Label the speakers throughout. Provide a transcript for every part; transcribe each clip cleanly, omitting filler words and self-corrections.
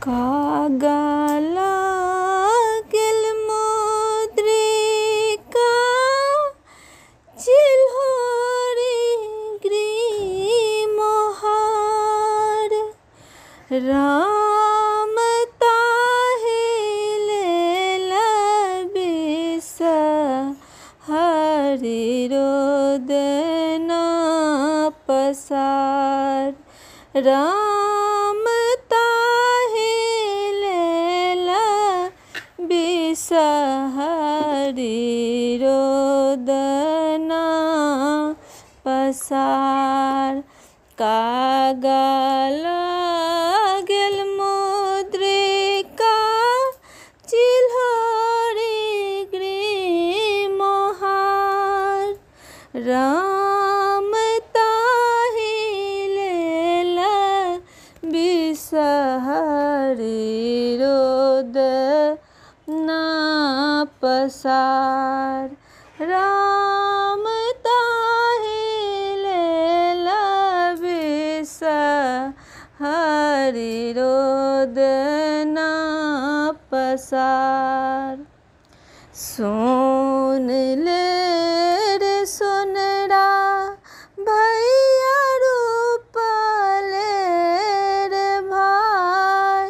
Speaker 1: कागला गेल मुद्रिका चिल्होरी ग्रीमोहार राम ताहे लेलबिस हरि रोदना पसार राम ताहे लेलबिस हरि रोदना पसार कागला गेल मुद्रिका चिल्होरी ग्रीमोहार राम ताहे लेलबिस हरि रोदना पसार राम ताहे लेलबिस हरि रोदना पसार सुन ले रे सोनरा भैया रूप ले रे भाई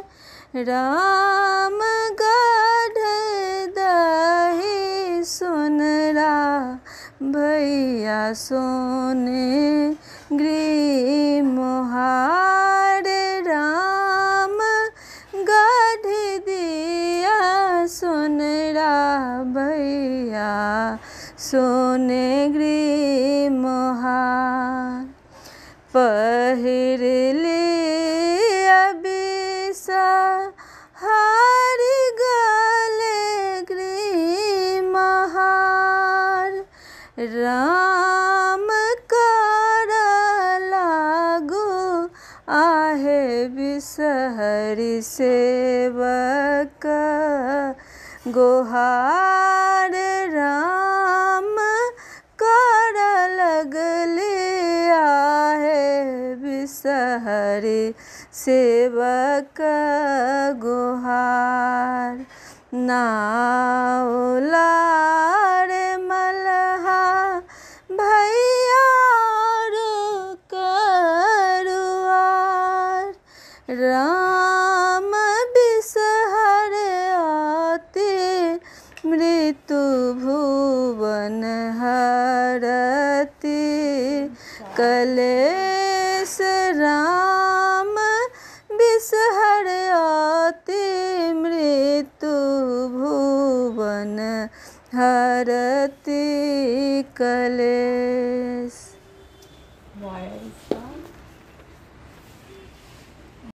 Speaker 1: राम गढ़ दही सोनरा भैया सोने ग्रीमोहार राम गढ़ दिया सोनरा भैया सोने ग्रीमोहार पहिर लिया बिसा हरि गले ग्रीमोहार राम कर लागू आहे बिसहरि सेवक गोहार राम कर लगले आहे बिसहरि सेवक गोहार नाउला रे मलहा भैया करुआर राम बिसहर आते मृत्यु भुवन हरति कलेश राम बिसहर आते मृत्यु भुवन हरति कलेश।